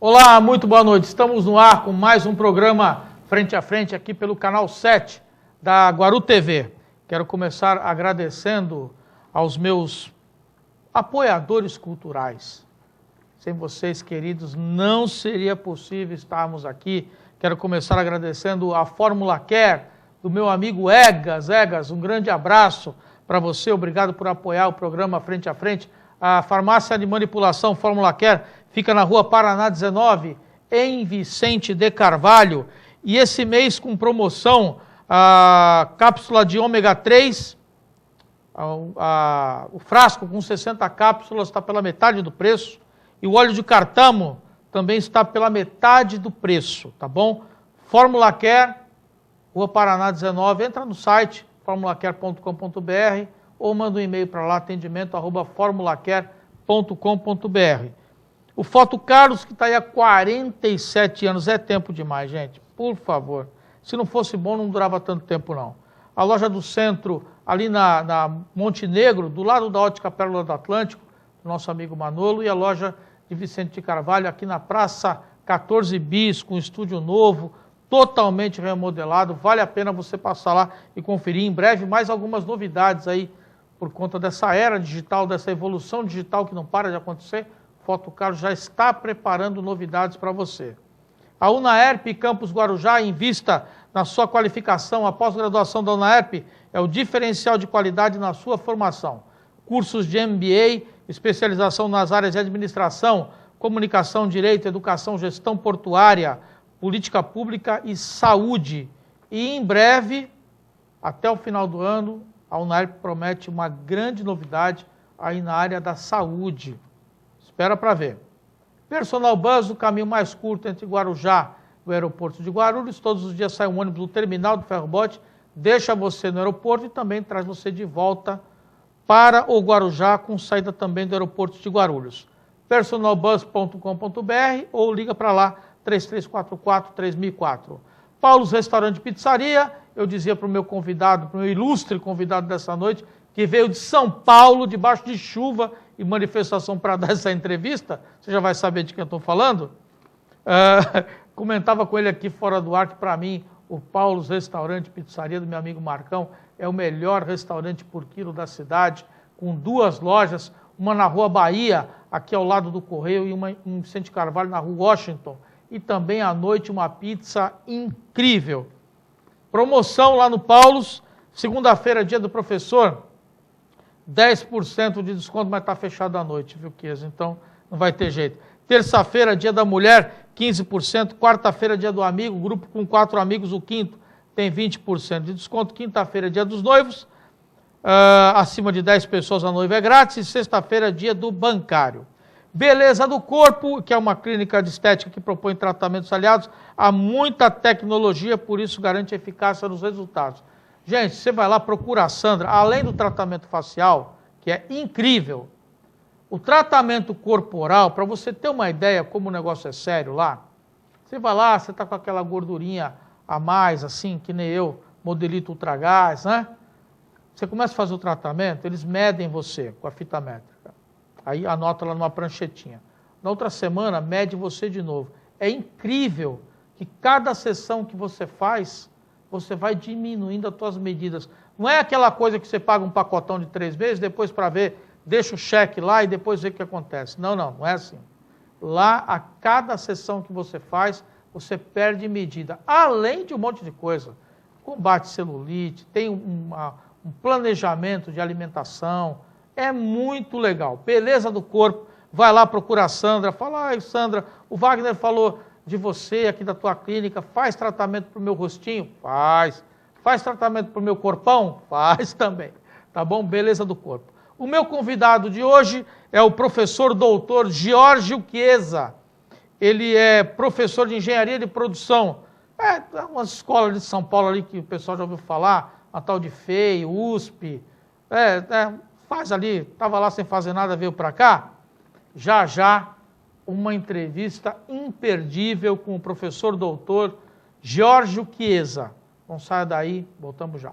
Olá, muito boa noite. Estamos no ar com mais um programa Frente a Frente aqui pelo canal 7 da Guaru TV. Quero começar agradecendo aos meus apoiadores culturais. Sem vocês, queridos, não seria possível estarmos aqui. Quero começar agradecendo a Fórmula Care, do meu amigo Egas. Egas, um grande abraço para você. Obrigado por apoiar o programa Frente a Frente. A farmácia de manipulação Fórmula Care fica na Rua Paraná 19, em Vicente de Carvalho. E esse mês com promoção, a cápsula de ômega 3, o frasco com 60 cápsulas está pela metade do preço. E o óleo de cártamo também está pela metade do preço, tá bom? Fórmula Care, Rua Paraná 19, entra no site formulacare.com.br ou manda um e-mail para lá, atendimento@formulacare.com.br. O Foto Carlos, que está aí há 47 anos, é tempo demais, gente, por favor. Se não fosse bom, não durava tanto tempo, não. A loja do centro, ali na Monte Negro, do lado da Ótica Pérola do Atlântico, do nosso amigo Manolo, e a loja de Vicente de Carvalho, aqui na Praça 14 Bis, com estúdio novo, totalmente remodelado. Vale a pena você passar lá e conferir. Em breve, mais algumas novidades aí, por conta dessa era digital, dessa evolução digital que não para de acontecer. Foto Carlos já está preparando novidades para você. A UNAERP Campus Guarujá invista na sua qualificação. A pós-graduação da UNAERP é o diferencial de qualidade na sua formação. Cursos de MBA, especialização nas áreas de administração, comunicação, direito, educação, gestão portuária, política pública e saúde. E em breve, até o final do ano, a UNAERP promete uma grande novidade aí na área da saúde. Espera para ver. Personal Bus, o caminho mais curto entre Guarujá e o aeroporto de Guarulhos. Todos os dias sai um ônibus do terminal do ferrobote, deixa você no aeroporto e também traz você de volta para o Guarujá, com saída também do aeroporto de Guarulhos. personalbus.com.br ou liga para lá, 3344-3004. Paulo's Restaurante e Pizzaria, eu dizia para o meu convidado, para o meu ilustre convidado dessa noite, que veio de São Paulo, debaixo de chuva e manifestação para dar essa entrevista, você já vai saber de quem eu estou falando. Comentava com ele aqui fora do ar que, para mim, o Paulo's Restaurante e Pizzaria do meu amigo Marcão é o melhor restaurante por quilo da cidade, com 2 lojas, uma na Rua Bahia, aqui ao lado do Correio, e uma em Vicente Carvalho, na Rua Washington. E também à noite uma pizza incrível. Promoção lá no Paulo's, segunda-feira, dia do professor, 10% de desconto, mas está fechado à noite, viu, Kies? Então não vai ter jeito. Terça-feira, dia da mulher, 15%. Quarta-feira, dia do amigo, grupo com 4 amigos, o quinto, tem 20% de desconto. Quinta-feira, dia dos noivos, acima de 10 pessoas a noiva é grátis. E sexta-feira, dia do bancário. Beleza do Corpo, que é uma clínica de estética que propõe tratamentos aliados a muita tecnologia, por isso garante eficácia nos resultados. Gente, você vai lá, procura a Sandra, além do tratamento facial, que é incrível, o tratamento corporal, para você ter uma ideia como o negócio é sério lá, você vai lá, você está com aquela gordurinha a mais, assim, que nem eu, modelito ultragás, né? Você começa a fazer o tratamento, eles medem você com a fita métrica. Aí anota lá numa pranchetinha. Na outra semana, mede você de novo. É incrível que cada sessão que você faz, você vai diminuindo as suas medidas. Não é aquela coisa que você paga um pacotão de 3 vezes, depois para ver, deixa o cheque lá e depois vê o que acontece. Não, não é assim. Lá, a cada sessão que você faz, você perde medida. Além de um monte de coisa. Combate celulite, tem um planejamento de alimentação. É muito legal. Beleza do Corpo. Vai lá, procura a Sandra. Fala, ai, Sandra, o Wagner falou de você aqui da tua clínica. Faz tratamento para o meu rostinho? Faz. Faz tratamento para o meu corpão? Faz também. Tá bom? Beleza do Corpo. O meu convidado de hoje é o professor doutor Giorgio Chiesa. Ele é professor de engenharia de produção. É uma escola de São Paulo ali que o pessoal já ouviu falar, a tal de FEI, USP. Faz ali, estava lá sem fazer nada, veio para cá. Já, uma entrevista imperdível com o professor doutor Giorgio Chiesa. Não saia daí, voltamos já.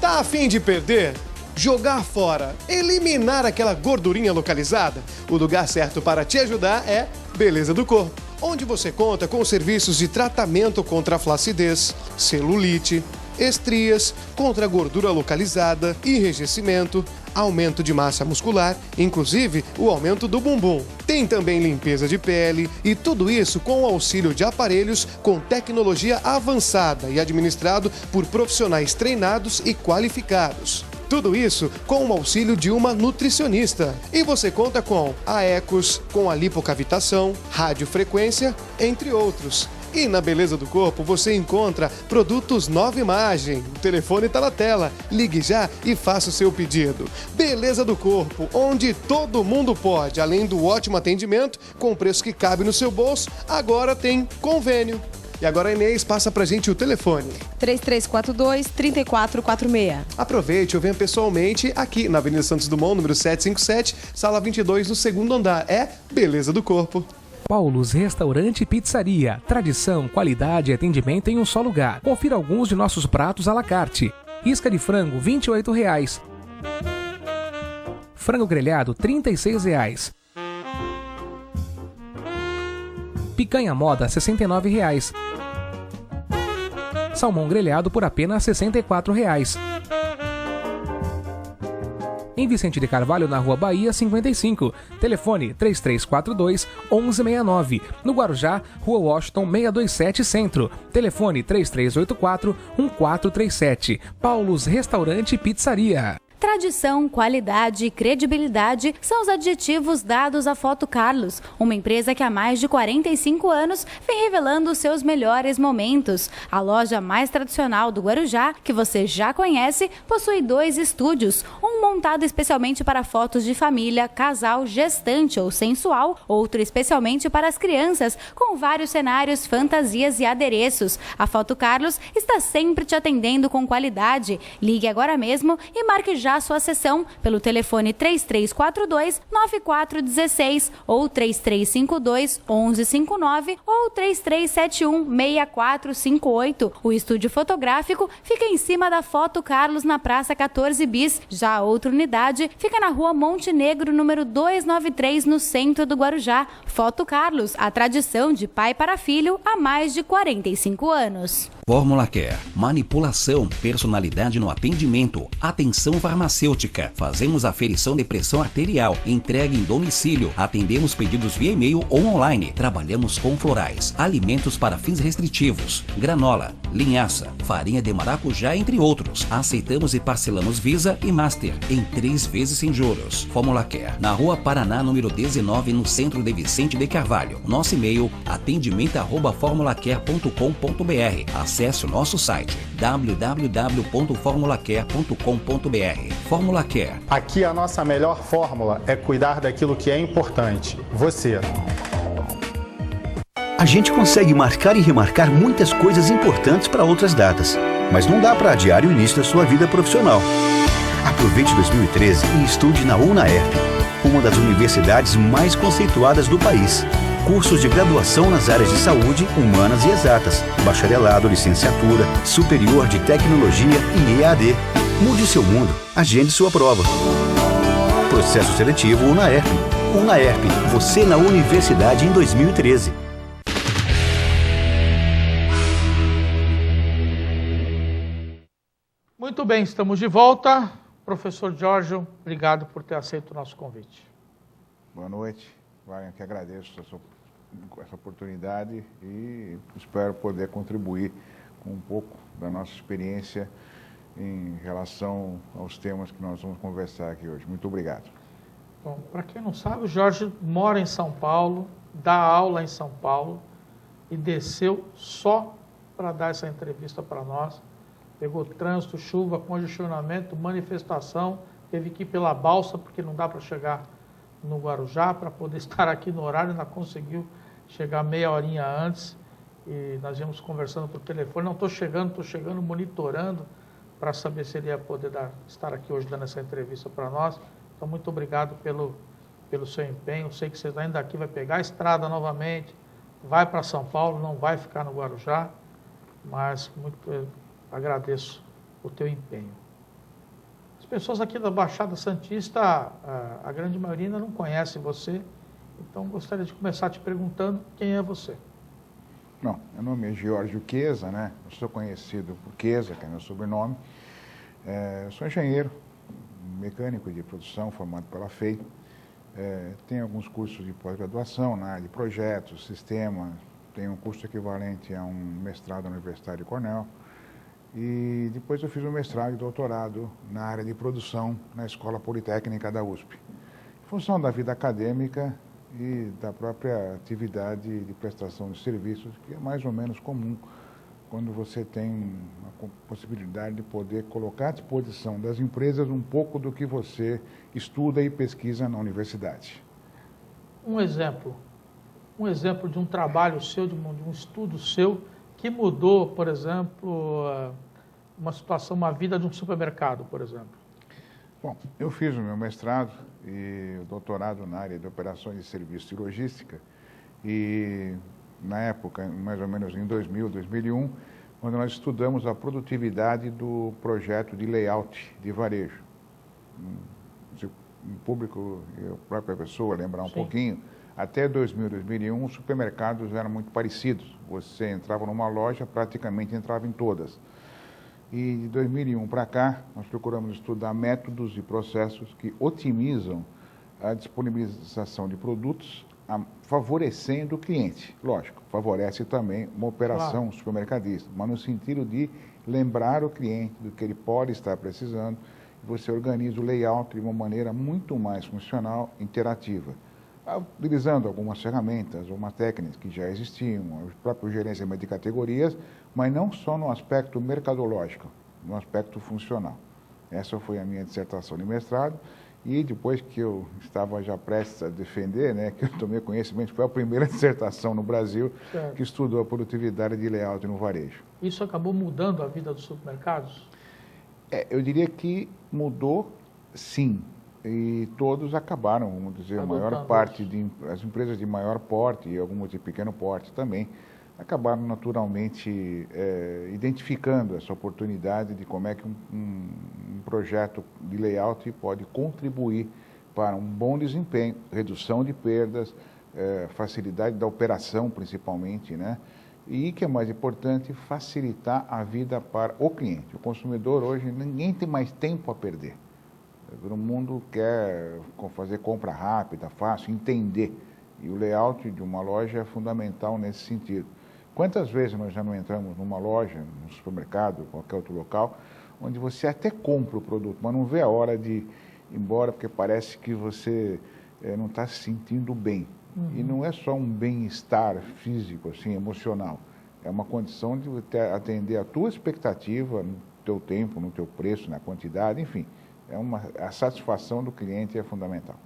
Tá a fim de perder? jogar fora, eliminar aquela gordurinha localizada? O lugar certo para te ajudar é Beleza do Corpo, onde você conta com serviços de tratamento contra a flacidez, celulite, estrias, contra a gordura localizada, enrijecimento, aumento de massa muscular, inclusive o aumento do bumbum. Tem também limpeza de pele e tudo isso com o auxílio de aparelhos com tecnologia avançada e administrado por profissionais treinados e qualificados. Tudo isso com o auxílio de uma nutricionista. E você conta com a Ecos, com a lipocavitação, radiofrequência, entre outros. E na Beleza do Corpo você encontra produtos Nova Imagem. O telefone está na tela. Ligue já e faça o seu pedido. Beleza do Corpo, onde todo mundo pode. Além do ótimo atendimento, com preço que cabe no seu bolso, agora tem convênio. E agora a Inês passa pra gente o telefone. 3342-3446. Aproveite ou venha pessoalmente aqui na Avenida Santos Dumont, número 757, sala 22, no segundo andar. É Beleza do Corpo. Paulos Restaurante e Pizzaria. Tradição, qualidade e atendimento em um só lugar. Confira alguns de nossos pratos à la carte. Isca de frango, R$ 28,00. Frango grelhado, R$ 36,00. Picanha moda, R$ 69,00. Salmão grelhado por apenas R$ 64,00. Em Vicente de Carvalho, na Rua Bahia, 55. Telefone 3342-1169. No Guarujá, Rua Washington, 627 Centro. Telefone 3384-1437. Paulos Restaurante e Pizzaria. Tradição, qualidade e credibilidade são os adjetivos dados à Foto Carlos, uma empresa que há mais de 45 anos vem revelando os seus melhores momentos. A loja mais tradicional do Guarujá, que você já conhece, possui 2 estúdios, um montado especialmente para fotos de família, casal, gestante ou sensual, outro especialmente para as crianças, com vários cenários, fantasias e adereços. A Foto Carlos está sempre te atendendo com qualidade. Ligue agora mesmo e marque já a sua sessão pelo telefone 3342-9416 ou 3352-1159 ou 3371-6458. O estúdio fotográfico fica em cima da Foto Carlos na Praça 14 Bis. Já a outra unidade fica na Rua Montenegro, número 293, no centro do Guarujá. Foto Carlos, a tradição de pai para filho há mais de 45 anos. Fórmula Care, manipulação, personalidade no atendimento, atenção farmacêutica. Fazemos aferição de pressão arterial, entrega em domicílio, atendemos pedidos via e-mail ou online. Trabalhamos com florais, alimentos para fins restritivos, granola, linhaça, farinha de maracujá, entre outros. Aceitamos e parcelamos Visa e Master em 3 vezes sem juros. Fórmula Care, na Rua Paraná, número 19, no centro de Vicente de Carvalho. Nosso e-mail, atendimento@formulacare.com.br. Acesse o nosso site www.formulacare.com.br. Fórmula Care. Aqui a nossa melhor fórmula é cuidar daquilo que é importante, você. A gente consegue marcar e remarcar muitas coisas importantes para outras datas, mas não dá para adiar o início da sua vida profissional. Aproveite 2013 e estude na UNAERP, uma das universidades mais conceituadas do país. Cursos de graduação nas áreas de saúde, humanas e exatas, bacharelado, licenciatura, superior de tecnologia e EAD. Mude seu mundo, agende sua prova. Processo seletivo UNAERP. UNAERP, você na universidade em 2013. Muito bem, estamos de volta. Professor Giorgio, obrigado por ter aceito o nosso convite. Boa noite, Wagner, que agradeço essa oportunidade e espero poder contribuir com um pouco da nossa experiência em relação aos temas que nós vamos conversar aqui hoje. Muito obrigado. Bom, para quem não sabe, o Jorge mora em São Paulo, dá aula em São Paulo e desceu só para dar essa entrevista para nós. Pegou trânsito, chuva, congestionamento, manifestação, teve que ir pela balsa porque não dá para chegar no Guarujá, para poder estar aqui no horário, ainda conseguiu chegar meia horinha antes e nós íamos conversando por telefone. Não estou chegando monitorando para saber se ele ia poder estar aqui hoje dando essa entrevista para nós. Então, muito obrigado pelo seu empenho. Eu sei que você ainda aqui vai pegar a estrada novamente, vai para São Paulo, não vai ficar no Guarujá, mas agradeço o teu empenho. pessoas aqui da Baixada Santista, a grande maioria ainda não conhece você, então gostaria de começar te perguntando quem é você. Bom, meu nome é Giorgio Chiesa, né? Eu sou conhecido por Chiesa, que é meu sobrenome. Eu sou engenheiro, mecânico de produção, formado pela FEI. Tenho alguns cursos de pós-graduação na área de projetos, sistema. Tenho um curso equivalente a um mestrado na Universidade de Cornell. E depois eu fiz um mestrado e doutorado na área de produção na Escola Politécnica da USP. Em função da vida acadêmica e da própria atividade de prestação de serviços, que é mais ou menos comum quando você tem a possibilidade de poder colocar à disposição das empresas um pouco do que você estuda e pesquisa na universidade. Um exemplo de um trabalho seu, de um estudo seu, que mudou, por exemplo, uma situação, uma vida de um supermercado, por exemplo. Bom, eu fiz o meu mestrado e o doutorado na área de operações de serviço e logística e na época, mais ou menos em 2000, 2001, quando nós estudamos a produtividade do projeto de layout de varejo. Se o público e a própria pessoa lembrar um pouquinho, até 2000, 2001, os supermercados eram muito parecidos. Você entrava numa loja, praticamente entrava em todas. E de 2001 para cá, nós procuramos estudar métodos e processos que otimizam a disponibilização de produtos, favorecendo o cliente. Lógico, favorece também uma operação supermercadista, mas no sentido de lembrar o cliente do que ele pode estar precisando. Você organiza o layout de uma maneira muito mais funcional, interativa, utilizando algumas ferramentas, uma técnica que já existiam, o próprio gerenciamento de categorias, mas não só no aspecto mercadológico, no aspecto funcional. Essa foi a minha dissertação de mestrado, e depois que eu estava já prestes a defender, né, que eu tomei conhecimento, foi a primeira dissertação no Brasil que estudou a produtividade de layout no varejo. Isso acabou mudando a vida dos supermercados? Eu diria que mudou, sim. E todos acabaram, vamos dizer, a maior parte as empresas de maior porte e algumas de pequeno porte também, acabaram naturalmente identificando essa oportunidade de como é que um projeto de layout pode contribuir para um bom desempenho, redução de perdas, facilidade da operação principalmente, né? E, que é mais importante, facilitar a vida para o cliente. O consumidor hoje, ninguém tem mais tempo a perder. Todo mundo quer fazer compra rápida, fácil, entender. E o layout de uma loja é fundamental nesse sentido. Quantas vezes nós já não entramos numa loja, num supermercado, qualquer outro local, onde você até compra o produto, mas não vê a hora de ir embora, porque parece que você não está se sentindo bem. E não é só um bem-estar físico, assim, emocional. É uma condição de atender a tua expectativa, no teu tempo, no teu preço, na quantidade, enfim. A satisfação do cliente é fundamental.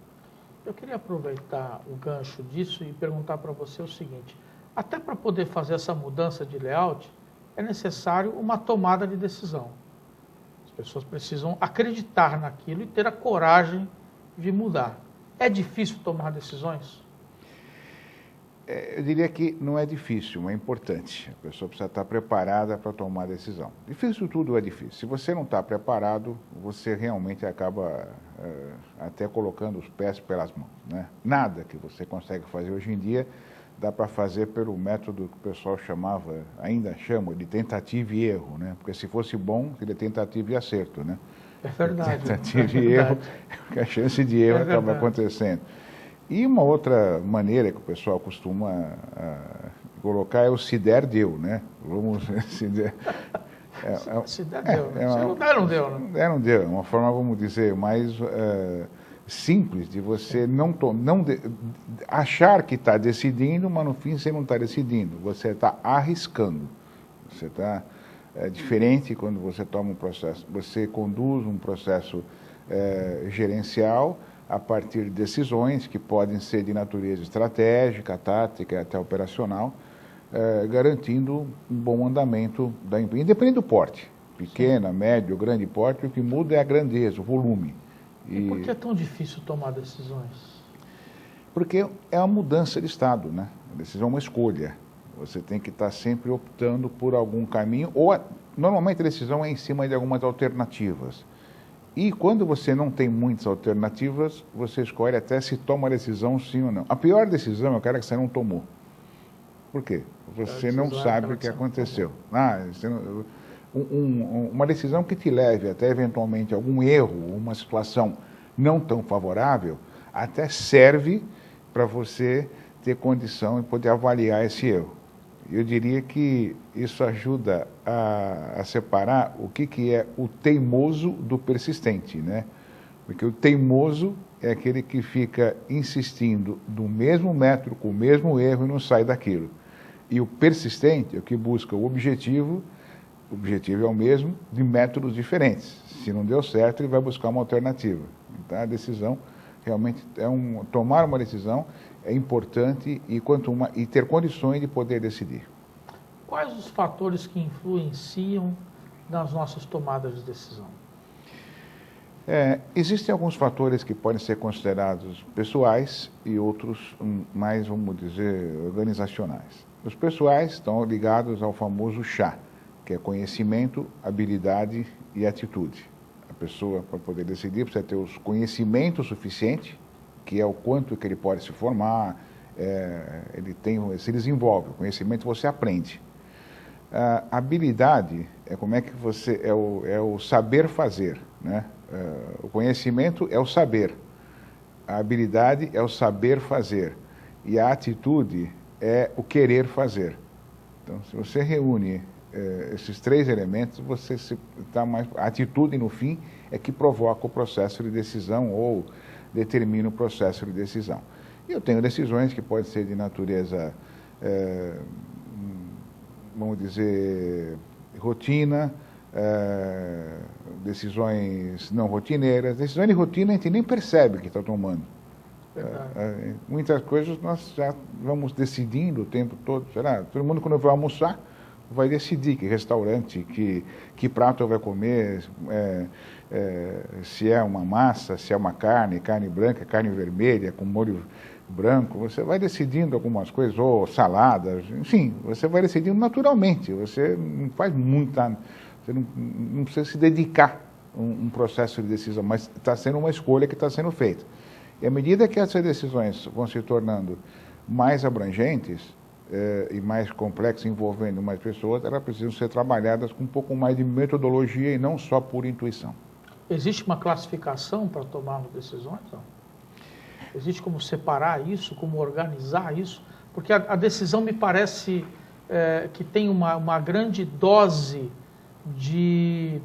Eu queria aproveitar o gancho disso e perguntar para você o seguinte: até para poder fazer essa mudança de layout, é necessário uma tomada de decisão. As pessoas precisam acreditar naquilo e ter a coragem de mudar. É difícil tomar decisões? Eu diria que não é difícil, mas é importante. A pessoa precisa estar preparada para tomar a decisão. Difícil tudo é difícil. Se você não está preparado, você realmente acaba até colocando os pés pelas mãos, né? Nada que você consegue fazer hoje em dia dá para fazer pelo método que o pessoal ainda chama de tentativa e erro, né? Porque se fosse bom, seria tentativa e acerto, né? É verdade. Tentativa e erro, porque a chance de erro acaba acontecendo. E uma outra maneira que o pessoal costuma colocar é o se der, deu, né? Vamos, se der... se der, deu. Se não der, não deu. Né? Der, não deu. É uma forma, vamos dizer, mais simples de você achar que está decidindo, mas no fim você não está decidindo. Você está arriscando. Você está... É diferente quando você toma um processo, você conduz um processo gerencial a partir de decisões que podem ser de natureza estratégica, tática, até operacional, garantindo um bom andamento da empresa, independente do porte, pequena, médio, grande porte, o que muda é a grandeza, o volume. E por que é tão difícil tomar decisões? Porque é uma mudança de estado, né? A decisão é uma escolha. Você tem que estar sempre optando por algum caminho, ou normalmente a decisão é em cima de algumas alternativas. E quando você não tem muitas alternativas, você escolhe até se toma a decisão sim ou não. A pior decisão é aquela que você não tomou. Por quê? Você não sabe o que aconteceu. Uma decisão que te leve até eventualmente a algum erro, uma situação não tão favorável, até serve para você ter condição de poder avaliar esse erro. Eu diria que isso ajuda a separar o que é o teimoso do persistente, né? Porque o teimoso é aquele que fica insistindo no mesmo método, com o mesmo erro e não sai daquilo. E o persistente é o que busca o objetivo é o mesmo, de métodos diferentes. Se não deu certo, ele vai buscar uma alternativa. Então, a decisão realmente tomar uma decisão é importante e ter condições de poder decidir. Quais os fatores que influenciam nas nossas tomadas de decisão? Existem alguns fatores que podem ser considerados pessoais e outros mais, vamos dizer, organizacionais. Os pessoais estão ligados ao famoso chá, que é conhecimento, habilidade e atitude. A pessoa, para poder decidir, precisa ter os conhecimentos suficientes, que é o quanto que ele pode se formar, ele se desenvolve. O conhecimento você aprende. A habilidade é como é que você é o saber fazer, né? O conhecimento é o saber, a habilidade é o saber fazer e a atitude é o querer fazer. Então, se você reúne esses três elementos, você está mais. A atitude, no fim, é que provoca o processo de decisão ou determina o processo de decisão. E eu tenho decisões que podem ser de natureza, vamos dizer, rotina, decisões não rotineiras. Decisões de rotina a gente nem percebe que está tomando. Muitas coisas nós já vamos decidindo o tempo todo. Será? Todo mundo, quando vai almoçar, vai decidir que restaurante, que prato vai comer, se é uma massa, se é uma carne branca, carne vermelha, com molho branco. Você vai decidindo algumas coisas, ou saladas, enfim, você vai decidindo naturalmente. Você não faz muita... Você não precisa se dedicar a um processo de decisão, mas está sendo uma escolha que está sendo feita. E à medida que essas decisões vão se tornando mais abrangentes e mais complexas, envolvendo mais pessoas, elas precisam ser trabalhadas com um pouco mais de metodologia e não só por intuição. Existe uma classificação para tomarmos decisões? Não? Existe como separar isso, como organizar isso? Porque a decisão me parece que tem uma grande dose de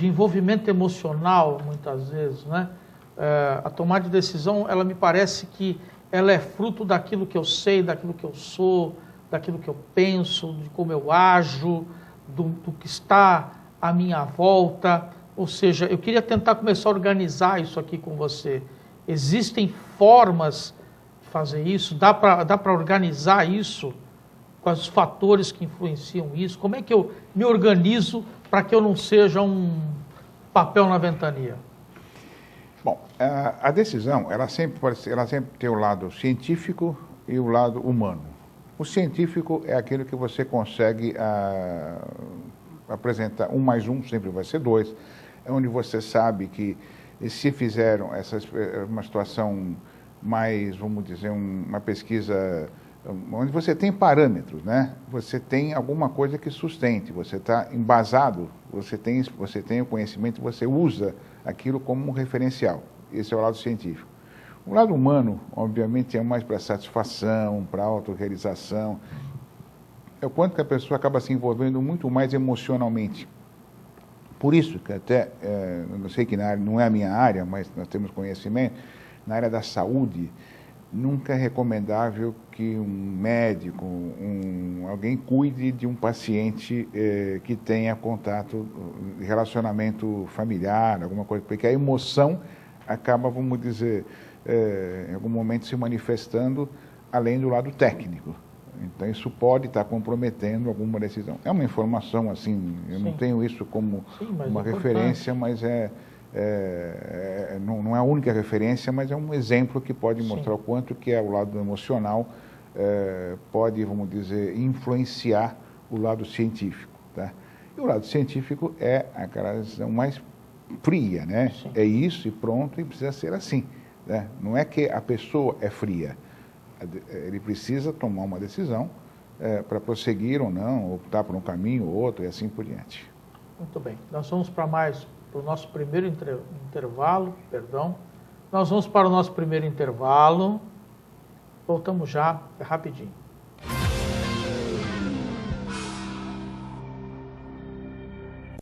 envolvimento emocional, muitas vezes, né? A tomada de decisão, ela me parece que ela é fruto daquilo que eu sei, daquilo que eu sou, daquilo que eu penso, de como eu ajo, do que está à minha volta. Ou seja, eu queria tentar começar a organizar isso aqui com você. Existem formas de fazer isso? Dá para organizar isso? Quais os fatores que influenciam isso? Como é que eu me organizo para que eu não seja um papel na ventania? Bom, a decisão, ela sempre tem o lado científico e o lado humano. O científico é aquilo que você consegue apresentar, 1 mais 1 sempre vai ser 2, é onde você sabe que se fizeram uma situação mais, vamos dizer, uma pesquisa onde você tem parâmetros, né? Você tem alguma coisa que sustente, você está embasado, você tem o conhecimento, você usa aquilo como um referencial. Esse é o lado científico. O lado humano, obviamente, é mais para satisfação, para autorrealização. É o quanto que a pessoa acaba se envolvendo muito mais emocionalmente. Por isso que até, eu sei que não é a minha área, mas nós temos conhecimento, na área da saúde, nunca é recomendável que um médico, alguém cuide de um paciente que tenha contato, relacionamento familiar, alguma coisa, porque a emoção acaba, vamos dizer, em algum momento se manifestando além do lado técnico. Então isso pode estar comprometendo alguma decisão. É uma informação assim, eu não tenho isso como uma referência, mas não é a única referência, mas é um exemplo que pode mostrar o quanto que o lado emocional pode, vamos dizer, influenciar o lado científico. Tá? E o lado científico é aquela decisão mais fria, né? Sim. É isso e pronto, e precisa ser assim, né? Não é que a pessoa é fria, ele precisa tomar uma decisão para prosseguir ou não, optar por um caminho ou outro e assim por diante. Muito bem, nós vamos para o nosso primeiro intervalo, perdão. Nós vamos para o nosso primeiro intervalo, voltamos já, rapidinho.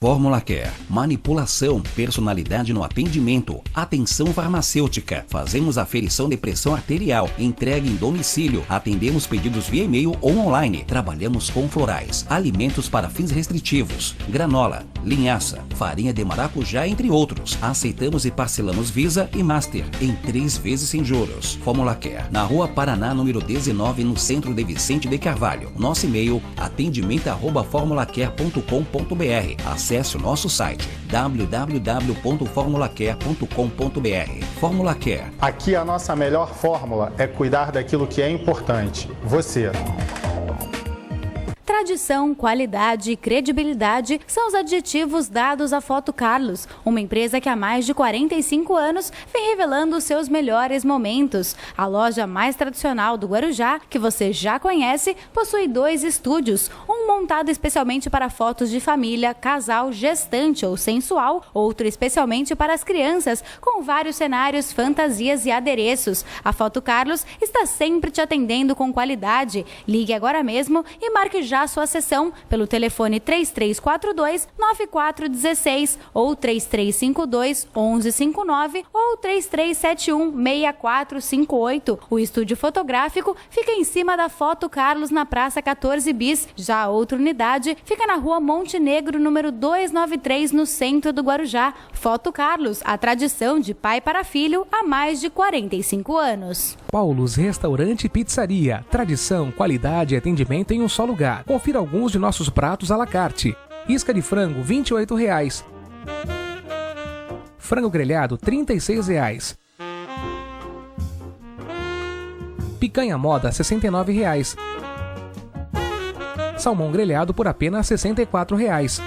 Fórmula Care, manipulação, personalidade no atendimento, atenção farmacêutica. Fazemos aferição de pressão arterial, entrega em domicílio, atendemos pedidos via e-mail ou online. Trabalhamos com florais, alimentos para fins restritivos, granola, linhaça, farinha de maracujá, entre outros. Aceitamos e parcelamos Visa e Master em 3 vezes sem juros. Fórmula Care, na Rua Paraná, número 19, no centro de Vicente de Carvalho. Nosso e-mail, atendimento@formulacare.com.br. Acesse o nosso site www.formulacare.com.br. Fórmula Care. Aqui a nossa melhor fórmula é cuidar daquilo que é importante, você. Tradição, qualidade e credibilidade são os adjetivos dados à Foto Carlos, uma empresa que há mais de 45 anos vem revelando os seus melhores momentos. A loja mais tradicional do Guarujá, que você já conhece, possui 2 estúdios, um montado especialmente para fotos de família, casal, gestante ou sensual, outro especialmente para as crianças, com vários cenários, fantasias e adereços. A Foto Carlos está sempre te atendendo com qualidade. Ligue agora mesmo e marque já sua sessão pelo telefone 3342-9416 ou 3352-1159 ou 3371-6458. O estúdio fotográfico fica em cima da Foto Carlos na Praça 14 Bis. Já a outra unidade fica na Rua Montenegro, número 293, no centro do Guarujá. Foto Carlos, a tradição de pai para filho há mais de 45 anos. Paulos Restaurante e Pizzaria. Tradição, qualidade e atendimento em um só lugar. Confira alguns de nossos pratos à la carte. Isca de frango, R$ 28,00. Frango grelhado, R$ 36,00. Picanha moda, R$ 69,00. Salmão grelhado por apenas R$ 64,00.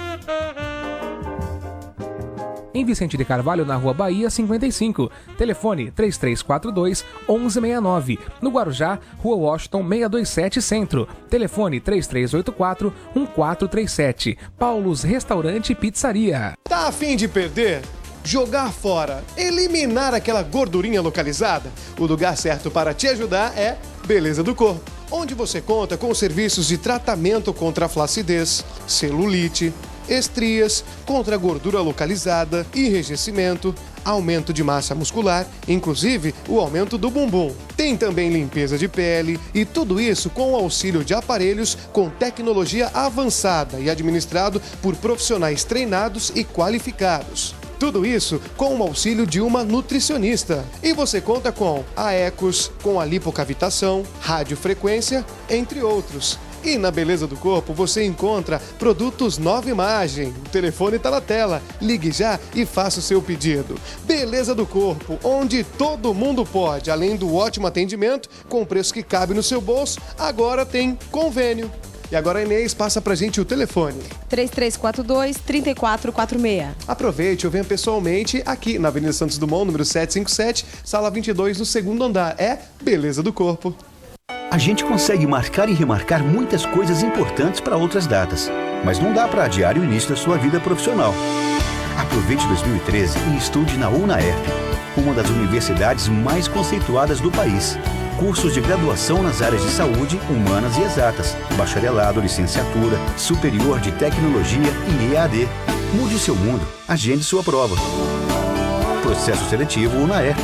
Em Vicente de Carvalho, na Rua Bahia 55. Telefone 3342-1169. No Guarujá, Rua Washington 627 Centro. Telefone 3384-1437. Paulos Restaurante e Pizzaria. Tá a fim de perder? Jogar fora, eliminar aquela gordurinha localizada? O lugar certo para te ajudar é Beleza do Corpo, onde você conta com serviços de tratamento contra a flacidez, celulite, estrias, contra a gordura localizada, enrijecimento, aumento de massa muscular, inclusive o aumento do bumbum. Tem também limpeza de pele e tudo isso com o auxílio de aparelhos com tecnologia avançada e administrado por profissionais treinados e qualificados. Tudo isso com o auxílio de uma nutricionista. E você conta com a Ecos, com a lipocavitação, radiofrequência, entre outros. E na Beleza do Corpo você encontra produtos Nova Imagem. O telefone está na tela. Ligue já e faça o seu pedido. Beleza do Corpo, onde todo mundo pode. Além do ótimo atendimento, com preço que cabe no seu bolso, agora tem convênio. E agora a Inês passa pra gente o telefone. 3342-3446. Aproveite ou venha pessoalmente aqui na Avenida Santos Dumont, número 757, sala 22, no 2º andar. É Beleza do Corpo. A gente consegue marcar e remarcar muitas coisas importantes para outras datas, mas não dá para adiar o início da sua vida profissional. Aproveite 2013 e estude na UNAERP, uma das universidades mais conceituadas do país. Cursos de graduação nas áreas de saúde, humanas e exatas, bacharelado, licenciatura, superior de tecnologia e EAD. Mude seu mundo, agende sua prova. Processo seletivo UNAERP.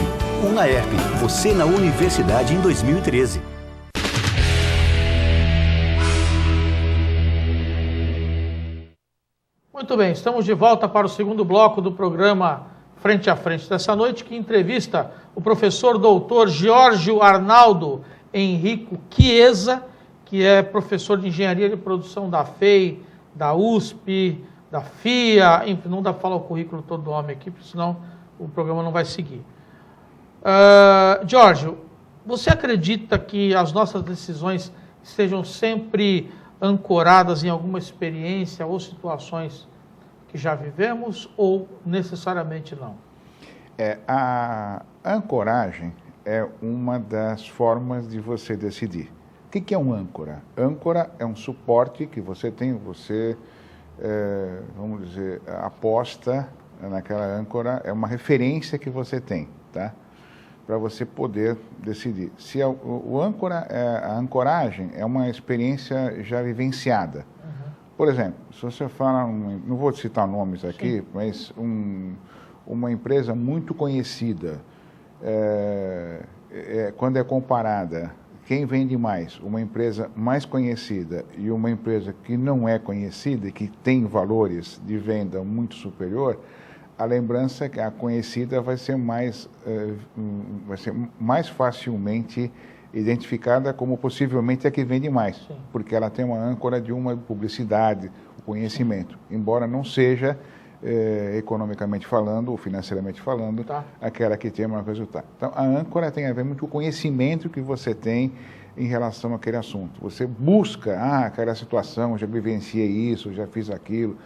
UNAERP, você na universidade em 2013. Muito bem, estamos de volta para o segundo bloco do programa Frente a Frente dessa noite, que entrevista o professor doutor Giorgio Arnaldo Henrico Chiesa, que é professor de Engenharia de Produção da FEI, da USP, da FIA, enfim, não dá para falar o currículo todo do homem aqui, porque senão o programa não vai seguir. Giorgio, você acredita que as nossas decisões estejam sempre ancoradas em alguma experiência ou situações que já vivemos ou necessariamente não? A ancoragem é uma das formas de você decidir. O que é um âncora? Âncora é um suporte que você tem, vamos dizer, aposta naquela âncora, é uma referência que você tem, tá? Para você poder decidir. Se o âncora, a ancoragem é uma experiência já vivenciada. Por exemplo, se você fala, não vou citar nomes aqui, sim, mas uma empresa muito conhecida, quando é comparada, quem vende mais? Uma empresa mais conhecida e uma empresa que não é conhecida e que tem valores de venda muito superior, a lembrança que a conhecida vai ser mais facilmente identificada como possivelmente a que vende mais, sim, porque ela tem uma âncora de uma publicidade, o conhecimento, sim, embora não seja economicamente falando ou financeiramente falando, tá, aquela que tem maior resultado. Então, a âncora tem a ver muito com o conhecimento que você tem em relação àquele assunto. Você busca, aquela situação, já vivenciei isso, já fiz aquilo.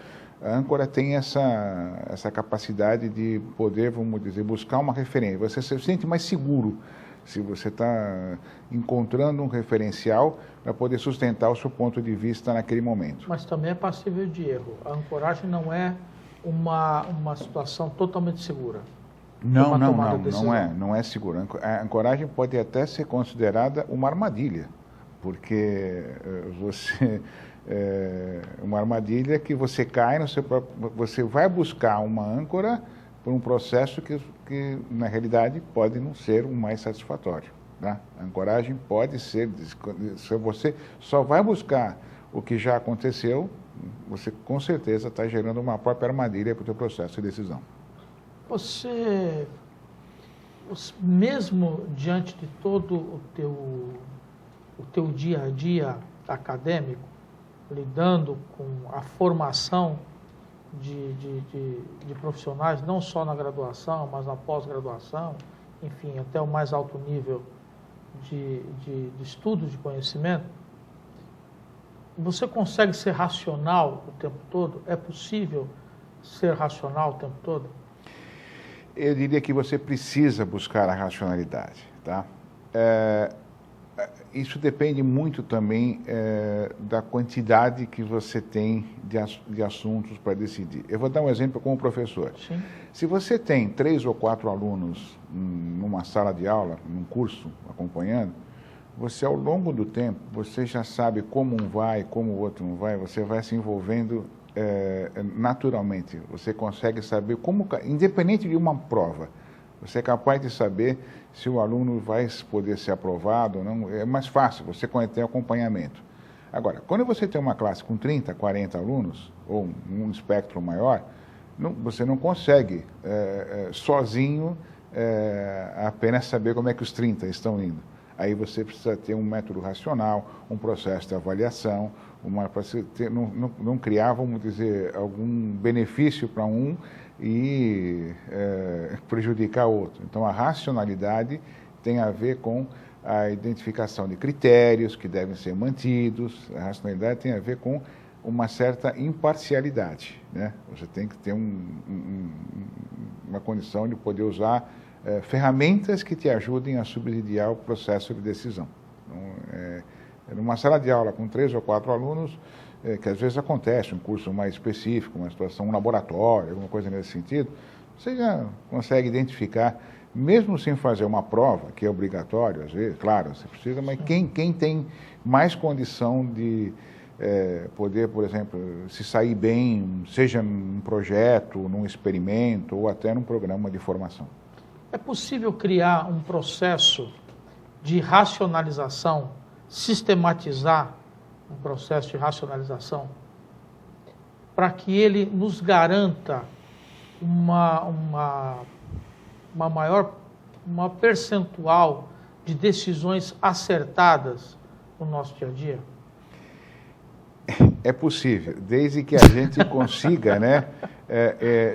A âncora tem essa capacidade de poder, vamos dizer, buscar uma referência. Você se sente mais seguro se você está encontrando um referencial para poder sustentar o seu ponto de vista naquele momento. Mas também é passível de erro. A ancoragem não é uma situação totalmente segura. Não é segura. A ancoragem pode até ser considerada uma armadilha, porque uma armadilha que você cai no seu próprio, você vai buscar uma âncora por um processo que na realidade pode não ser o mais satisfatório, né? A ancoragem pode ser, se você só vai buscar o que já aconteceu, você com certeza está gerando uma própria armadilha para o seu processo de decisão. Você, mesmo diante de todo o teu dia a dia acadêmico, lidando com a formação de profissionais, não só na graduação, mas na pós-graduação, enfim, até o mais alto nível de estudo, de conhecimento, você consegue ser racional o tempo todo? É possível ser racional o tempo todo? Eu diria que você precisa buscar a racionalidade, tá? Isso depende muito também da quantidade que você tem de assuntos para decidir. Eu vou dar um exemplo como professor. Sim. Se você tem 3 ou 4 alunos numa sala de aula, num curso, acompanhando, você ao longo do tempo, você já sabe como um vai, como o outro não vai, você vai se envolvendo naturalmente. Você consegue saber como, independente de uma prova, você é capaz de saber se o aluno vai poder ser aprovado ou não. É mais fácil, você tem acompanhamento. Agora, quando você tem uma classe com 30, 40 alunos, ou um espectro maior, você não consegue sozinho apenas saber como é que os 30 estão indo. Aí você precisa ter um método racional, um processo de avaliação, não criar, vamos dizer, algum benefício para um e prejudicar outro. Então, a racionalidade tem a ver com a identificação de critérios que devem ser mantidos. A racionalidade tem a ver com uma certa imparcialidade, né? Você tem que ter uma condição de poder usar ferramentas que te ajudem a subsidiar o processo de decisão. Então, numa sala de aula com 3 ou 4 alunos, que às vezes acontece, um curso mais específico, uma situação, um laboratório, alguma coisa nesse sentido, você já consegue identificar, mesmo sem fazer uma prova, que é obrigatório, às vezes, claro, você precisa, mas quem tem mais condição de poder, por exemplo, se sair bem, seja num projeto, num experimento ou até num programa de formação. É possível criar um processo de racionalização, sistematizar um processo de racionalização, para que ele nos garanta uma maior percentual de decisões acertadas no nosso dia a dia? É possível, desde que a gente consiga, né,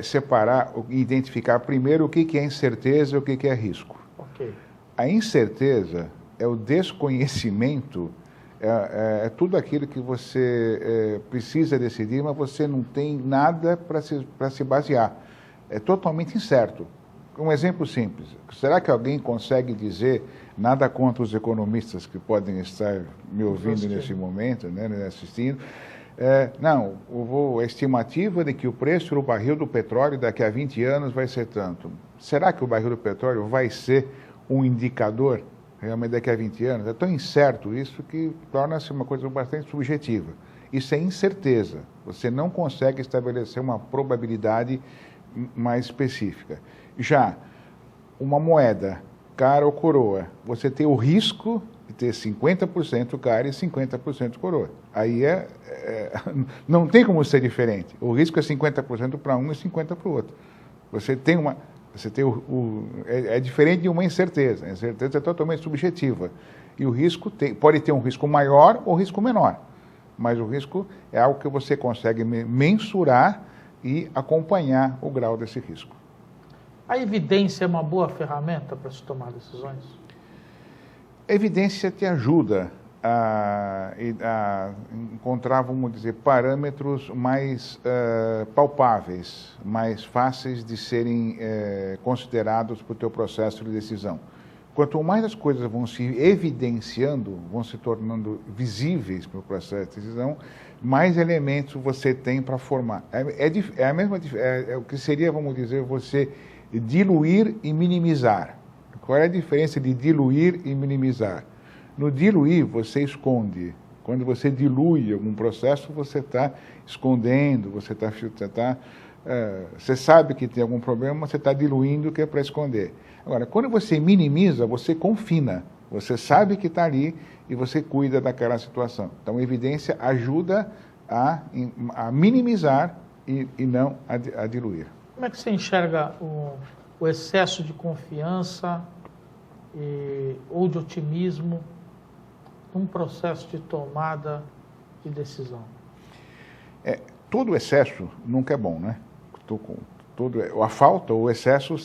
separar e identificar primeiro o que é incerteza e o que é risco. Okay. A incerteza é o desconhecimento É tudo aquilo que você precisa decidir, mas você não tem nada para se basear. É totalmente incerto. Um exemplo simples. Será que alguém consegue dizer, nada contra os economistas que podem estar me ouvindo nesse momento, né, assistindo, não, a estimativa de que o preço do barril do petróleo daqui a 20 anos vai ser tanto. Será que o barril do petróleo vai ser um indicador realmente daqui a 20 anos? É tão incerto isso que torna-se uma coisa bastante subjetiva. Isso é incerteza. Você não consegue estabelecer uma probabilidade mais específica. Já uma moeda, cara ou coroa, você tem o risco de ter 50% cara e 50% coroa. Aí não tem como ser diferente. O risco é 50% para um e 50% para o outro. Você tem é diferente de uma incerteza. A incerteza é totalmente subjetiva. E o risco pode ter um risco maior ou risco menor. Mas o risco é algo que você consegue mensurar e acompanhar o grau desse risco. A evidência é uma boa ferramenta para se tomar decisões? A evidência te ajuda a encontrar, vamos dizer, parâmetros mais palpáveis, mais fáceis de serem considerados para o teu processo de decisão. Quanto mais as coisas vão se evidenciando, vão se tornando visíveis para o processo de decisão, mais elementos você tem para formar. É o que seria, vamos dizer, você diluir e minimizar. Qual é a diferença de diluir e minimizar? No diluir, você esconde. Quando você dilui algum processo, você está escondendo, você sabe que tem algum problema, mas você está diluindo, que é para esconder. Agora, quando você minimiza, você confina. Você sabe que está ali e você cuida daquela situação. Então, a evidência ajuda a minimizar e não a diluir. Como é que você enxerga o excesso de confiança ou de otimismo num processo de tomada de decisão? Todo excesso nunca é bom, né? A falta, o excesso,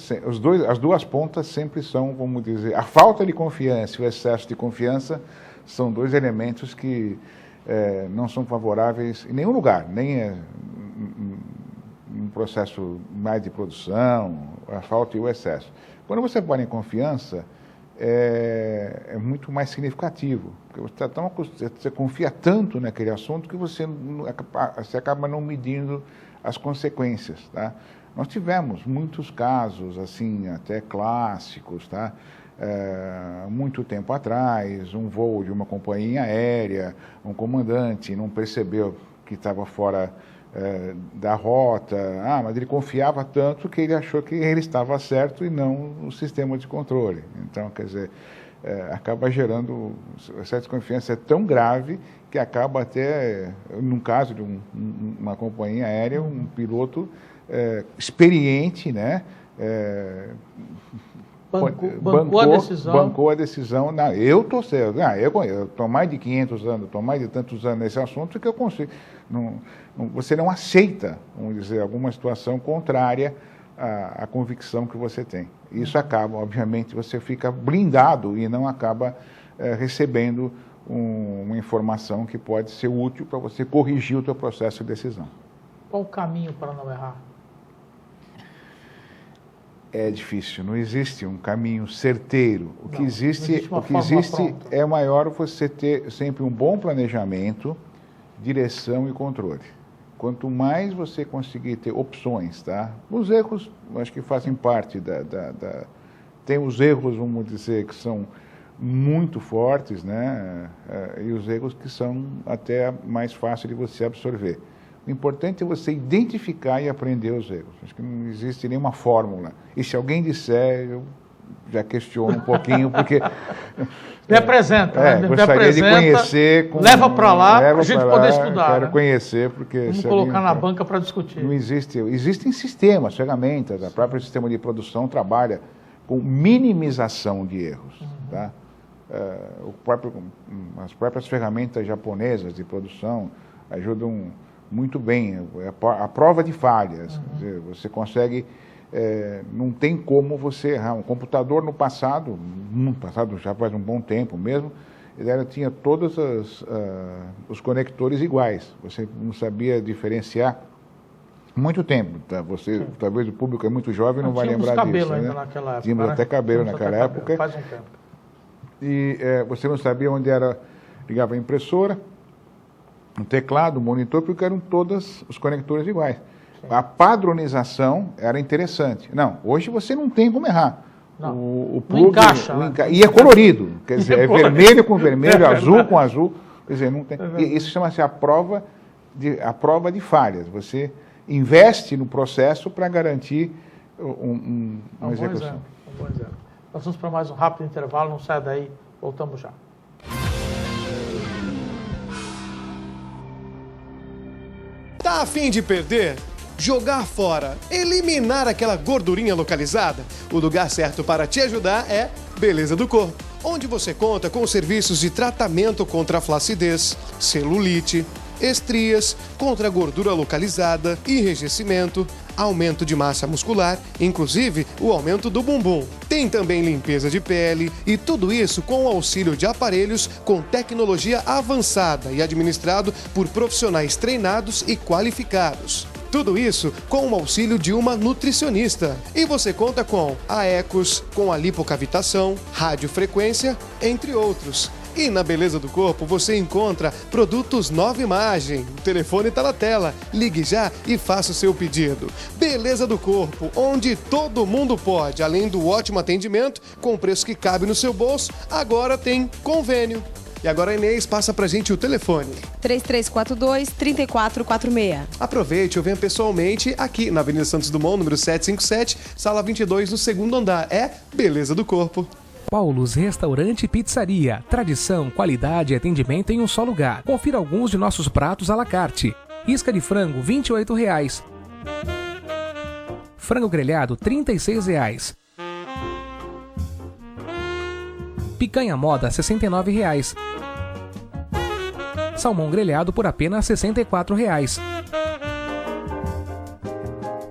as duas pontas sempre são, vamos dizer, a falta de confiança e o excesso de confiança são dois elementos que não são favoráveis em nenhum lugar, nem um processo mais de produção, a falta e o excesso. Quando você põe em confiança, é muito mais significativo, porque você confia tanto naquele assunto que você acaba não medindo as consequências, tá? Nós tivemos muitos casos, assim, até clássicos, tá? Muito tempo atrás, um voo de uma companhia aérea, um comandante não percebeu que estava fora da rota, mas ele confiava tanto que ele achou que ele estava certo e não no sistema de controle. Então, quer dizer, acaba gerando, essa desconfiança é tão grave que acaba até, num caso de uma companhia aérea, um piloto experiente, né, bancou a decisão. Não, eu estou certo. Eu estou mais de 500 anos, estou mais de tantos anos nesse assunto que eu consigo. Você não aceita, vamos dizer, alguma situação contrária à convicção que você tem. Isso acaba, obviamente, você fica blindado e não acaba recebendo uma informação que pode ser útil para você corrigir o teu processo de decisão. Qual o caminho para não errar? É difícil, não existe um caminho certeiro. O que existe é maior você ter sempre um bom planejamento, direção e controle. Quanto mais você conseguir ter opções, tá? Os erros, acho que fazem parte Tem os erros, vamos dizer, que são muito fortes, né? E os erros que são até mais fáceis de você absorver. O importante é você identificar e aprender os erros. Acho que não existe nenhuma fórmula. E se alguém disser, eu já questiono um pouquinho, porque... Me apresenta. Gostaria de conhecer... Leva para lá para a gente poder estudar. Quero conhecer, porque... Vamos colocar na banca para discutir. Não existe... Existem sistemas, ferramentas. O próprio sistema de produção trabalha com minimização de erros. Tá? As próprias ferramentas japonesas de produção ajudam muito bem, a prova de falhas. Quer dizer, você consegue, não tem como você errar. Um computador no passado já faz um bom tempo mesmo, ela tinha todos os conectores iguais. Você não sabia diferenciar muito tempo. Tá? Você, talvez o público é muito jovem e não vai lembrar disso. Tínhamos cabelo ainda naquela época. Tínhamos até cabelo naquela época. Faz um tempo. E você não sabia onde era, ligava a impressora, o teclado, o monitor, porque eram todos os conectores iguais. Sim. A padronização era interessante. Não, hoje você não tem como errar. O plug, encaixa. E é colorido, quer dizer, é vermelho com vermelho, azul com azul. Quer dizer, não tem. Isso chama-se a prova de falhas. Você investe no processo para garantir uma execução. Um bom exemplo. Nós vamos para mais um rápido intervalo, não sai daí, voltamos já. Tá a fim de perder? Jogar fora, eliminar aquela gordurinha localizada? O lugar certo para te ajudar é Beleza do Corpo, onde você conta com serviços de tratamento contra a flacidez, celulite, estrias, contra a gordura localizada, enrijecimento, aumento de massa muscular, inclusive o aumento do bumbum. Tem também limpeza de pele e tudo isso com o auxílio de aparelhos com tecnologia avançada e administrado por profissionais treinados e qualificados. Tudo isso com o auxílio de uma nutricionista. E você conta com a Ecos, com a lipocavitação, radiofrequência, entre outros. E na Beleza do Corpo você encontra produtos Nova Imagem. O telefone está na tela. Ligue já e faça o seu pedido. Beleza do Corpo, onde todo mundo pode. Além do ótimo atendimento, com preço que cabe no seu bolso, agora tem convênio. E agora a Inês passa pra gente o telefone. 3342-3446. Aproveite ou venha pessoalmente aqui na Avenida Santos Dumont, número 757, sala 22, no segundo andar. É Beleza do Corpo. Paulos Restaurante e Pizzaria. Tradição, qualidade e atendimento em um só lugar. Confira alguns de nossos pratos à la carte. Isca de frango, R$ 28,00. Frango grelhado, R$ 36,00. Picanha moda, R$ 69,00. Salmão grelhado por apenas R$ 64,00.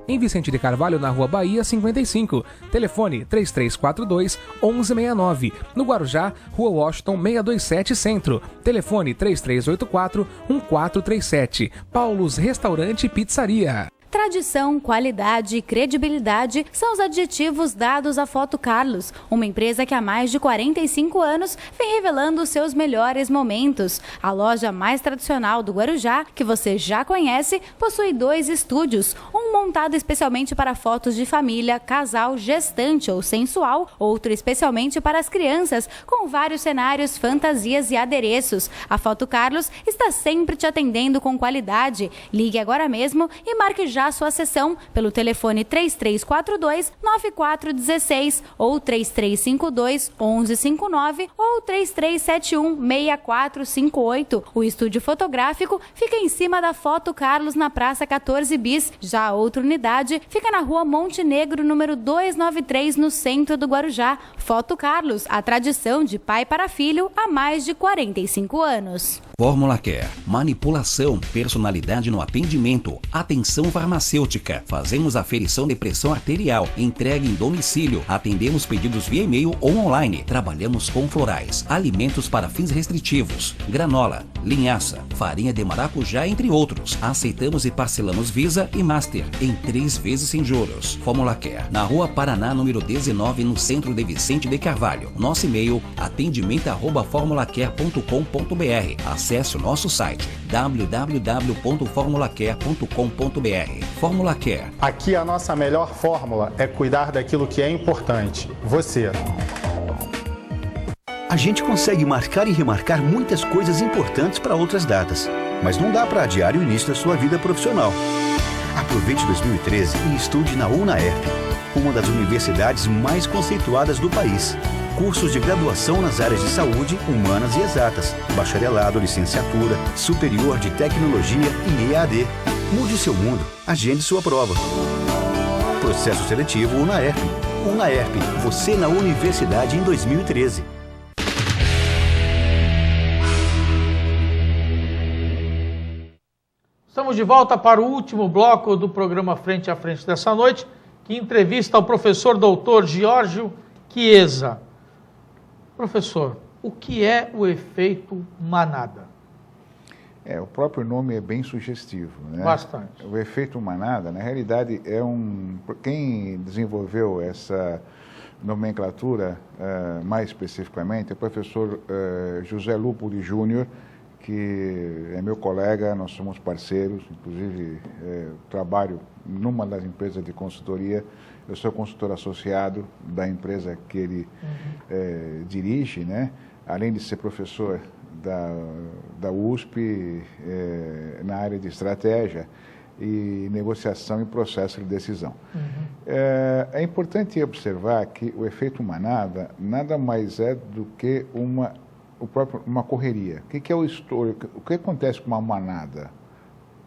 Em Vicente de Carvalho, na Rua Bahia, 55. Telefone 3342-1169. No Guarujá, Rua Washington, 627 Centro. Telefone 3384-1437. Paulos Restaurante e Pizzaria. Tradição, qualidade e credibilidade são os adjetivos dados à Foto Carlos, uma empresa que há mais de 45 anos vem revelando os seus melhores momentos. A loja mais tradicional do Guarujá, que você já conhece, possui 2 estúdios, um montado especialmente para fotos de família, casal, gestante ou sensual, outro especialmente para as crianças, com vários cenários, fantasias e adereços. A Foto Carlos está sempre te atendendo com qualidade. Ligue agora mesmo e marque já a sua sessão pelo telefone 3342-9416 ou 3352-1159 ou 3371-6458. O estúdio fotográfico fica em cima da Foto Carlos na Praça 14 Bis. Já a outra unidade fica na Rua Montenegro, número 293, no centro do Guarujá. Foto Carlos, a tradição de pai para filho há mais de 45 anos. Fórmula Care, manipulação, personalidade no atendimento, atenção farmacêutica. Fazemos aferição de pressão arterial, entrega em domicílio, atendemos pedidos via e-mail ou online. Trabalhamos com florais, alimentos para fins restritivos, granola, linhaça, farinha de maracujá, entre outros. Aceitamos e parcelamos Visa e Master em 3 vezes sem juros. Fórmula Care, na Rua Paraná, número 19, no centro de Vicente de Carvalho. Nosso e-mail, atendimento@formulacare.com.br. Acesse o nosso site www.formulacare.com.br. Fórmula Care. Aqui a nossa melhor fórmula é cuidar daquilo que é importante, você. A gente consegue marcar e remarcar muitas coisas importantes para outras datas, mas não dá para adiar o início da sua vida profissional. Aproveite 2013 e estude na UNAERP, uma das universidades mais conceituadas do país. Cursos de graduação nas áreas de saúde, humanas e exatas, bacharelado, licenciatura, superior de tecnologia e EAD. Mude seu mundo, agende sua prova. Processo seletivo UNAERP. UNAERP, você na universidade em 2013. Estamos de volta para o último bloco do programa Frente a Frente dessa noite, que entrevista o professor doutor Giorgio Chiesa. Professor, O que é o efeito manada? O próprio nome é bem sugestivo, né? Bastante. O efeito manada, na realidade, quem desenvolveu essa nomenclatura, mais especificamente, é o professor José Lúpulo Júnior, que é meu colega, nós somos parceiros, inclusive trabalho numa das empresas de consultoria. Eu sou consultor associado da empresa que ele dirige, né? Além de ser professor da USP na área de estratégia e negociação e processo de decisão. É importante observar que o efeito manada nada mais é do que uma correria. O que é o histórico? O que acontece com uma manada?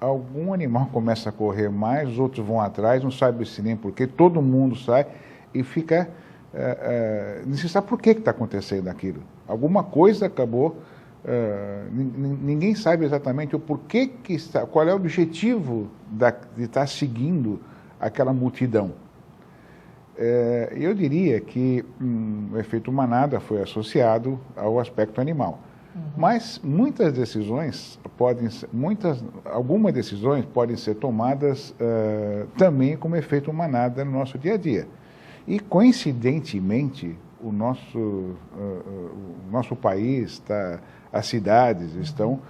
Algum animal começa a correr mais, os outros vão atrás, não sabe se nem porquê, todo mundo sai e fica... não se sabe por que está acontecendo aquilo. Alguma coisa acabou... ninguém sabe exatamente o porquê que está, qual é o objetivo de estar seguindo aquela multidão. Eu diria que o efeito manada foi associado ao aspecto animal. Mas muitas decisões algumas decisões podem ser tomadas também como efeito manada no nosso dia a dia. E coincidentemente o nosso país as cidades estão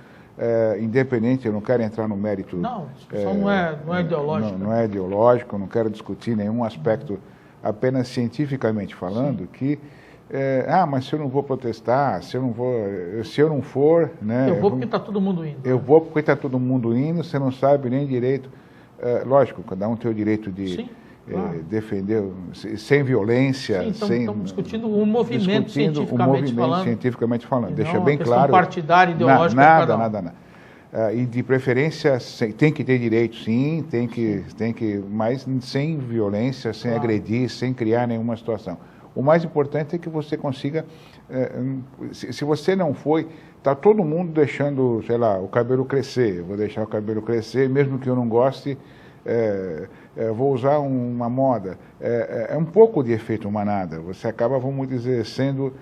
independente, eu não quero entrar no mérito... Não, a discussão não é ideológica. Não é ideológico, eu não quero discutir nenhum aspecto, apenas cientificamente falando, que... mas se eu não vou protestar, se eu não for... Né, eu vou porque está todo mundo indo. Eu vou porque está todo mundo indo, você não sabe nem direito... lógico, cada um tem o direito de... Sim. Claro. Defender sem violência. Sim, então, estamos discutindo um movimento cientificamente falando. Deixa bem claro. Partidária, ideológica. Nada. E de preferência tem que ter direito, sim, tem que, mas sem violência, sem agredir, sem criar nenhuma situação. O mais importante é que você consiga, se você não foi, está todo mundo deixando, sei lá, o cabelo crescer. Eu vou deixar o cabelo crescer, mesmo que eu não goste. Vou usar uma moda, é um pouco de efeito manada. Você acaba, vamos dizer, sendo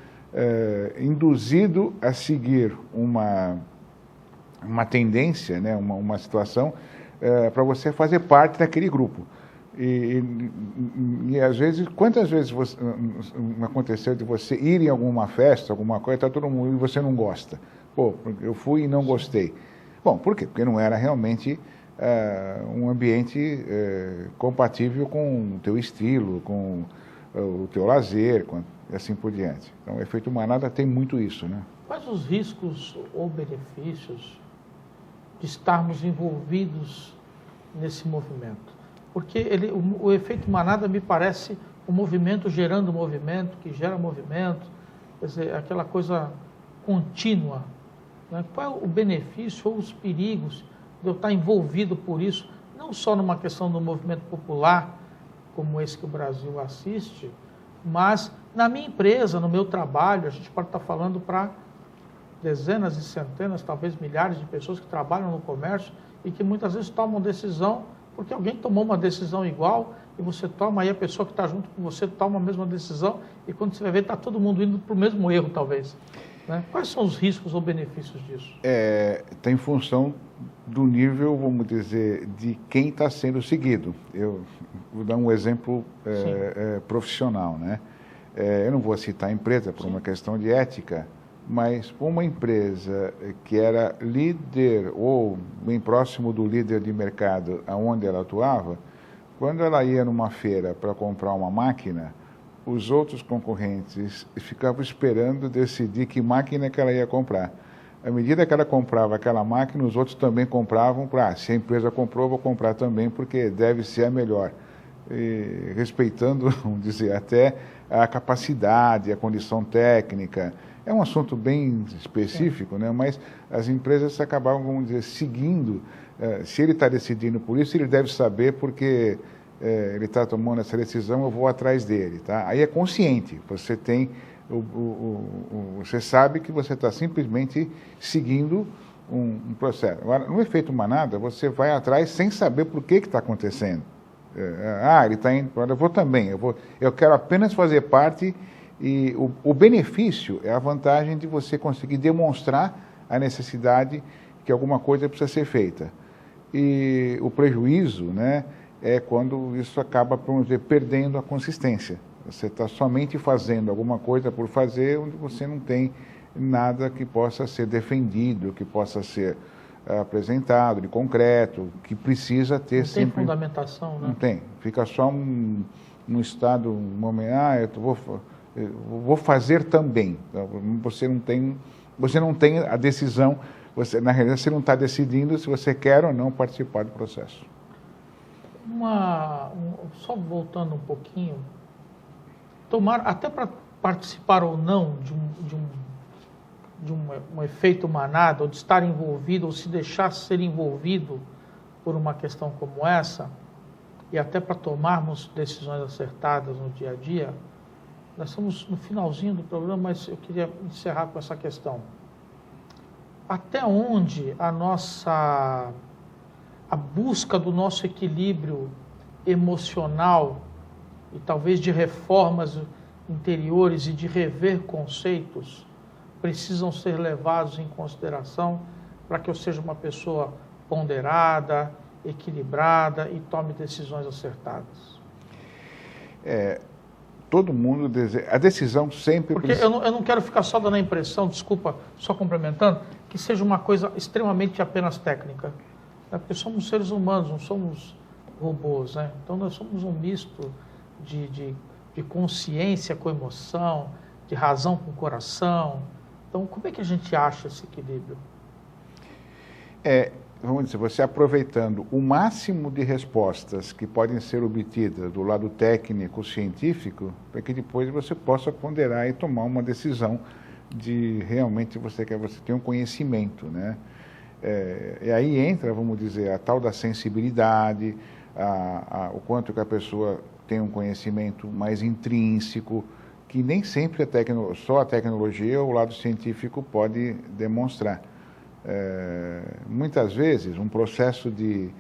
induzido a seguir uma tendência, né, uma situação, para você fazer parte daquele grupo. E às vezes, quantas vezes aconteceu de você ir em alguma festa, alguma coisa, está todo mundo e você não gosta? Pô, eu fui e não gostei. Bom, por quê? Porque não era realmente... um ambiente compatível com o teu estilo, com o teu lazer, e assim por diante. Então, o efeito manada tem muito isso, né? Quais os riscos ou benefícios de estarmos envolvidos nesse movimento? Porque o efeito manada me parece um movimento gerando movimento, que gera movimento, quer dizer, aquela coisa contínua. Né? Qual é o benefício ou os perigos de eu estar envolvido por isso, não só numa questão do movimento popular, como esse que o Brasil assiste, mas na minha empresa, no meu trabalho, a gente pode estar falando para dezenas e centenas, talvez milhares de pessoas que trabalham no comércio e que muitas vezes tomam decisão, porque alguém tomou uma decisão igual e você toma, aí a pessoa que está junto com você toma a mesma decisão e quando você vai ver, está todo mundo indo para o mesmo erro, talvez. Né? Quais são os riscos ou benefícios disso? Está em função do nível, vamos dizer, de quem está sendo seguido. Eu vou dar um exemplo profissional, né? Eu não vou citar a empresa por uma questão de ética, mas uma empresa que era líder ou bem próximo do líder de mercado aonde ela atuava, quando ela ia numa feira para comprar uma máquina, os outros concorrentes ficavam esperando decidir que máquina que ela ia comprar. À medida que ela comprava aquela máquina, os outros também compravam, se a empresa comprou, vou comprar também, porque deve ser a melhor. E, respeitando, vamos dizer, até a capacidade, a condição técnica. É um assunto bem específico, né? Mas as empresas acabavam, vamos dizer, seguindo. Se ele está decidindo por isso, ele deve saber porque ele está tomando essa decisão, eu vou atrás dele. Tá? Aí é consciente, você tem... você sabe que você está simplesmente seguindo um processo. Agora, no efeito manada, você vai atrás sem saber por que está acontecendo. Ele está indo, eu vou também, eu quero apenas fazer parte E o benefício é a vantagem de você conseguir demonstrar a necessidade que alguma coisa precisa ser feita. E o prejuízo, né, é quando isso acaba, vamos dizer, perdendo a consistência. Você está somente fazendo alguma coisa por fazer, onde você não tem nada que possa ser defendido, que possa ser apresentado de concreto, que precisa ter não sempre... Não tem fundamentação, né? Não tem. Fica só num estado, um momento, eu vou fazer também. Você não tem a decisão, na realidade você não está decidindo se você quer ou não participar do processo. Só voltando um pouquinho, até para participar ou não de um efeito manada, ou de estar envolvido, ou se deixar ser envolvido por uma questão como essa, e até para tomarmos decisões acertadas no dia a dia, nós estamos no finalzinho do programa, mas eu queria encerrar com essa questão. Até onde a busca do nosso equilíbrio emocional e talvez de reformas interiores e de rever conceitos precisam ser levados em consideração para que eu seja uma pessoa ponderada, equilibrada e tome decisões acertadas? Todo mundo deseja. A decisão sempre... Porque eu não quero ficar só dando a impressão, desculpa, só complementando, que seja uma coisa extremamente apenas técnica. Né? Porque somos seres humanos, não somos robôs, né? Então nós somos um misto de consciência com emoção, de razão com coração. Então como é que a gente acha esse equilíbrio? Vamos dizer, você aproveitando o máximo de respostas que podem ser obtidas do lado técnico, científico, para que depois você possa ponderar e tomar uma decisão de realmente você ter um conhecimento, né? E aí entra, vamos dizer, a tal da sensibilidade, o quanto que a pessoa tem um conhecimento mais intrínseco, que nem sempre só a tecnologia ou o lado científico pode demonstrar. Muitas vezes um processo de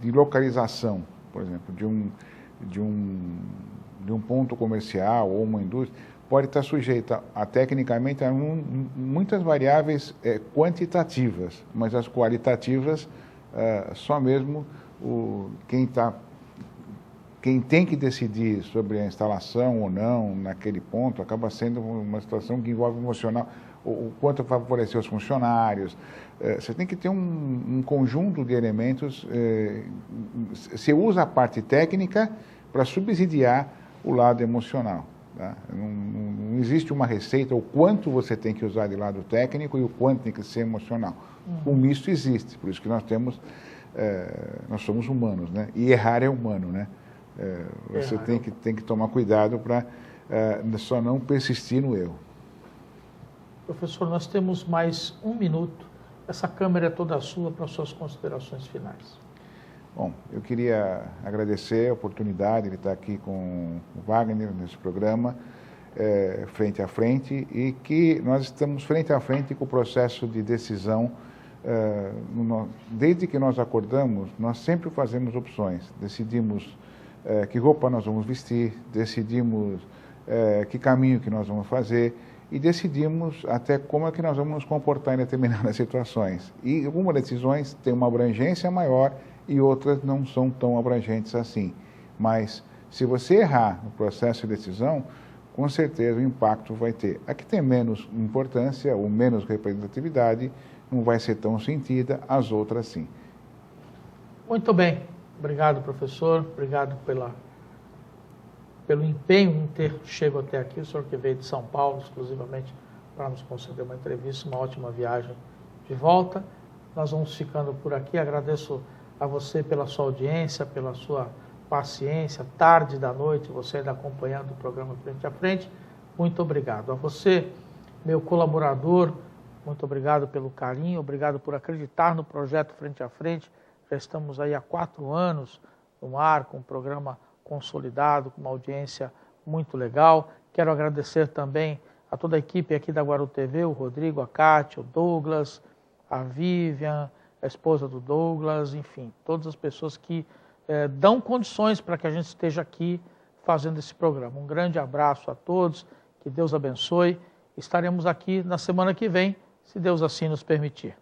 localização, por exemplo, de um ponto comercial ou uma indústria, pode estar sujeita tecnicamente a muitas variáveis quantitativas, mas as qualitativas só mesmo quem tem que decidir sobre a instalação ou não naquele ponto acaba sendo uma situação que envolve emocional. O quanto favorecer os funcionários. Você tem que ter um conjunto de elementos. Você usa a parte técnica para subsidiar o lado emocional. Tá? Não existe uma receita, o quanto você tem que usar de lado técnico e o quanto tem que ser emocional. O misto existe, por isso que nós somos humanos, né? E errar é humano, né? Você tem que tomar cuidado para só não persistir no erro. Professor, nós temos mais 1 minuto. Essa câmera é toda sua para suas considerações finais. Bom, eu queria agradecer a oportunidade de estar aqui com o Wagner nesse programa, frente a frente, e que nós estamos frente a frente com o processo de decisão. Desde que nós acordamos, nós sempre fazemos opções. Decidimos que roupa nós vamos vestir, decidimos que caminho que nós vamos fazer, e decidimos até como é que nós vamos nos comportar em determinadas situações. E algumas decisões têm uma abrangência maior e outras não são tão abrangentes assim. Mas se você errar no processo de decisão, com certeza o impacto vai ter. A que tem menos importância ou menos representatividade não vai ser tão sentida, as outras sim. Muito bem. Obrigado, professor. Obrigado pelo empenho em ter chego até aqui, o senhor que veio de São Paulo exclusivamente para nos conceder uma entrevista, uma ótima viagem de volta. Nós vamos ficando por aqui. Agradeço a você pela sua audiência, pela sua paciência, tarde da noite, você ainda acompanhando o programa Frente a Frente. Muito obrigado. A você, meu colaborador, muito obrigado pelo carinho, obrigado por acreditar no projeto Frente a Frente. Já estamos aí há 4 anos no ar, com um programa consolidado, com uma audiência muito legal. Quero agradecer também a toda a equipe aqui da Guaru TV, o Rodrigo, a Kátia, o Douglas, a Vivian, a esposa do Douglas, enfim, todas as pessoas que dão condições para que a gente esteja aqui fazendo esse programa. Um grande abraço a todos, que Deus abençoe. Estaremos aqui na semana que vem, se Deus assim nos permitir.